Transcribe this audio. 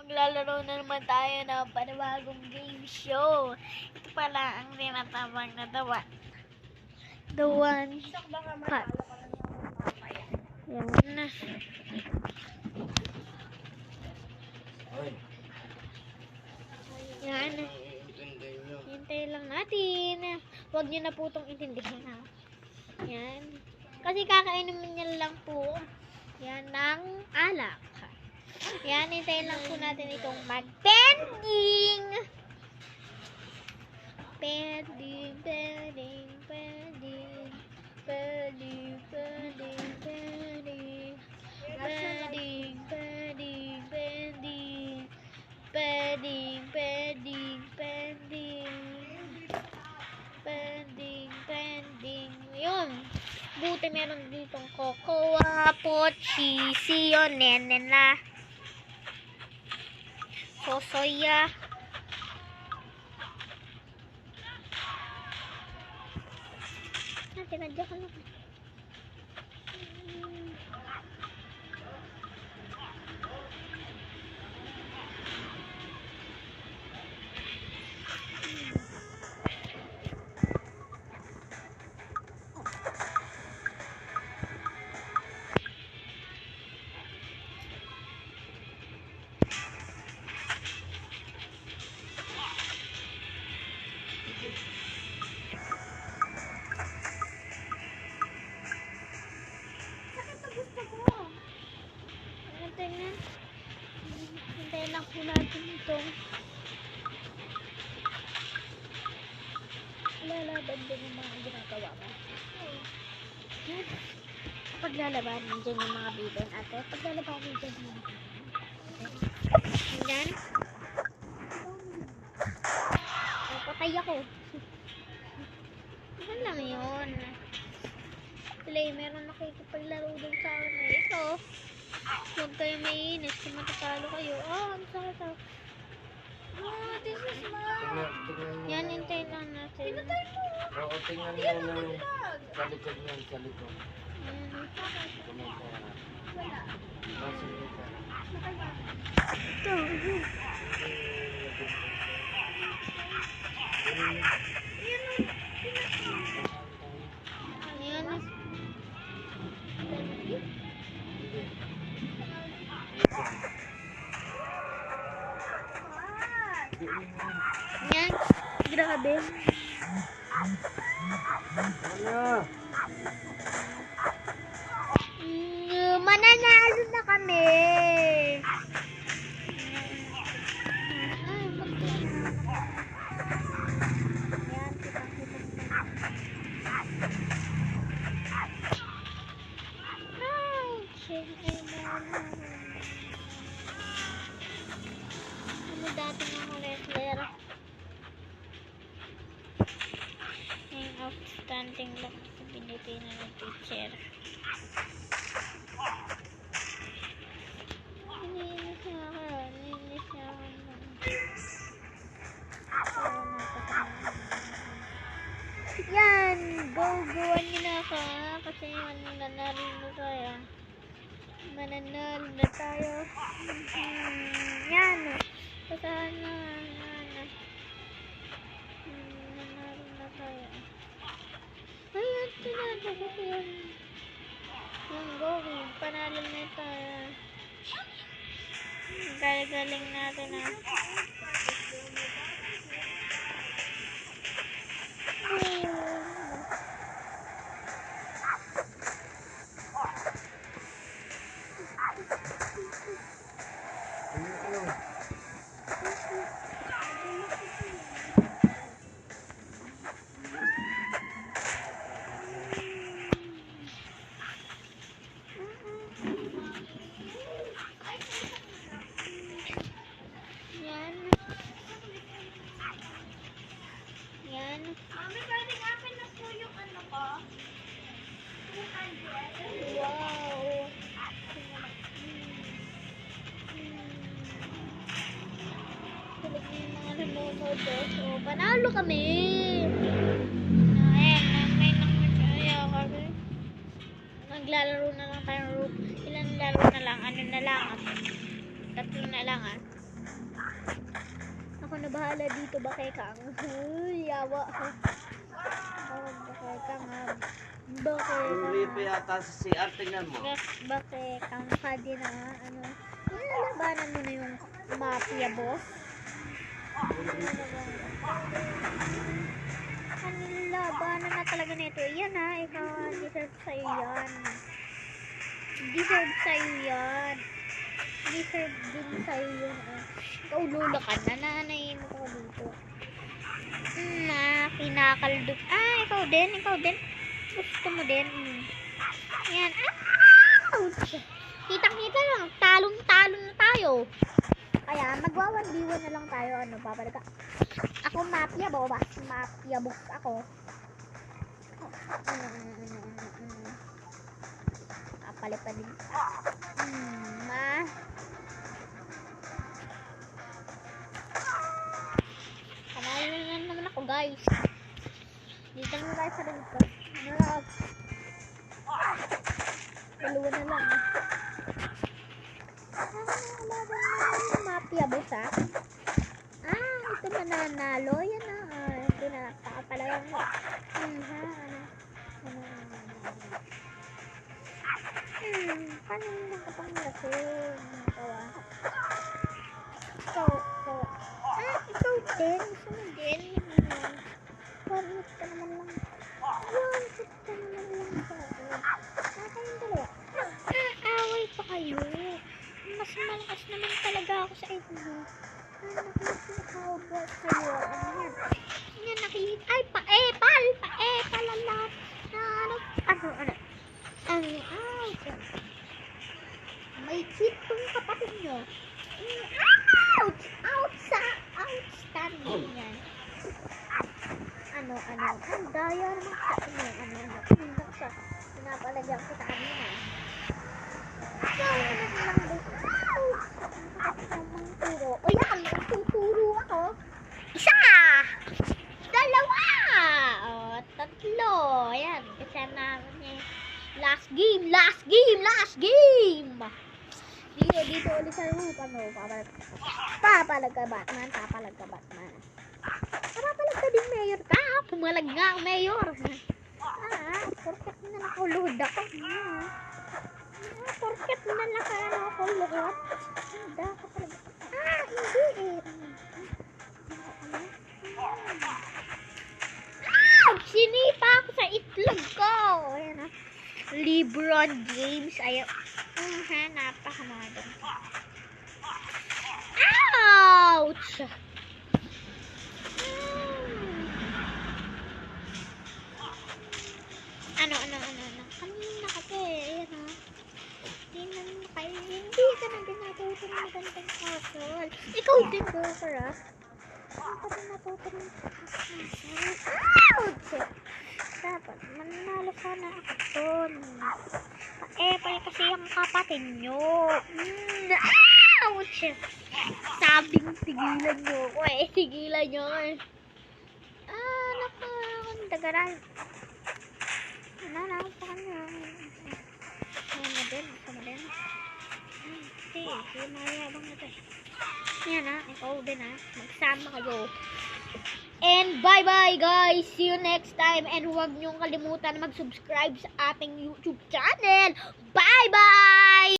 maglalaro na naman tayo ng panibagong game show. Ito pala ang tinatawag na The One Pot. Yan na. Yan. Hintay lang natin. Huwag nyo na po itong intindihin, ha. Yan. Kasi kakainumin niya lang po. Yan, ng alak. Yan, hintayin lang po natin itong mag-pending. Pending, pending, pending. Pending, pending, pending. Pending, pending, pending. Pending, pending, pending. Pending, pending. Yun. Buti meron ditong cocoa, pochi, siyo, nenena. Sosoya. Tinadya ka lang. Hintayin lang po natin ito. Lalaban din yung mga ginagawa mo. Yan. Paglalaban, nandiyan yung mga bibon ate. Paglalaban, nandiyan yung mga bibon. Yan. Patay ako. Ano lang yun? Play, meron nakikipaglaro dun sa akin na ito. Huwag kayo mainis kung matatalo kayo. Ang sakit ako. Oh, this is mine. Yan, hintayin lang natin. Pinatay mo. Oo, tingnan mo na yung sa likod niyan, sa likod. Wala. Ito. Ayan. Yan. Grabe. Ano? Mananalo na kami. Ano dati mga wrestler? Yung outstanding lang sa Pilipino ng teacher. Nininis niya ako. Nininis niya ako. Yan! Go-goan niyo na ako. Kasi mananalo na tayo. Mananalo na tayo. Yan! Pasahan na. Mananalo na tayo. Ayan, tinatagot ko yun. Yung go, panalo na tayo. Galing natin ah. Yan. Mami, pwede open na po yung ano ko? Yung candle. Wow. Tulog na yung mga nanonood. So, panalo kami. Ayan, may nagmasaya kami. Maglalaro na lang tayong room. Ilan laro na lang? Ano na lang? 3 na lang ah. bahala dito, Bakekang. Yawa. Bakekang ha. Uripe Bakekang. yata sa CR, tingnan mo. Bakekang ka din ha. Ano? Nilalabanan mo na yung mafia, boss. Labanan na talaga nito. Yan ha, ikaw deserve sa'yo yan. Deserve sa'yo yan. Deserve din sa'yo yun. Ikaw lolo ka na, nanayin mo ko dito. Kinakaldo. Ikaw din. Gusto mo din. Yan. Ouch! Kitang-kita lang, talong-talong na tayo. Kaya, magwa-1v1 na lang tayo. Ano, babalik ka. Ako mafia, boba. Mafia book ako. Kapalipad din. Kamali na naman ako, guys. Dito naman tayo sa rito. Dalawa na lang. Mafia boss, ha? Ito mananalo. Yan na. Ito na. Pakapalagang mo. Paano naman kapang lasing? Ikaw din. Gusto mo din. Parang ka naman lang. One-shot ka naman lang sa akin. Kayong dalawa. Away pa kayo. Mas malakas naman talaga ako sa inyo. Nakikita kayo. Yan, nakikita. Ay, paepal. Paepal ang lahat. May cheat tong kapatid nyo. Ouch! Outstanding yan. Ano, ang daya naman sa inyo. Hindi siya. Pinapalagyan ko sa kanina. O yan, tuturo ako. Isa! Dalawa! Tatlo. Ayan, kasi namin eh. Last game! Dito ulit sa roof. Papalag ka, Batman. Papalag ka din, Mayor ka. Pumalag nga ang Mayor. Porket na nakulod ako. Porket na nakulod. Hindi sinipa ako sa itlog ko. Ayan ha. LeBron James. Ayaw. Napakamado. Ouch! Ano. Kanina kasi. Ayan ha. Hindi ka na din natuto ng magandang castle. Ikaw din, Joker ha. Hindi ka din natuto ng ouch! Dapat manalo sana ako dun. Paepal kasi yung kapatid nyo. Ouch! Sabing tigilan nyo ko eh. Tigilan nyo eh. Nakakandagaran. Ano pa kanya. Ano din. Sige, mayabang na ito. Yan ha. Ikaw din ha. Magsama kayo. And bye-bye guys! See you next time and huwag niyong kalimutan mag-subscribe sa ating YouTube channel. Bye-bye!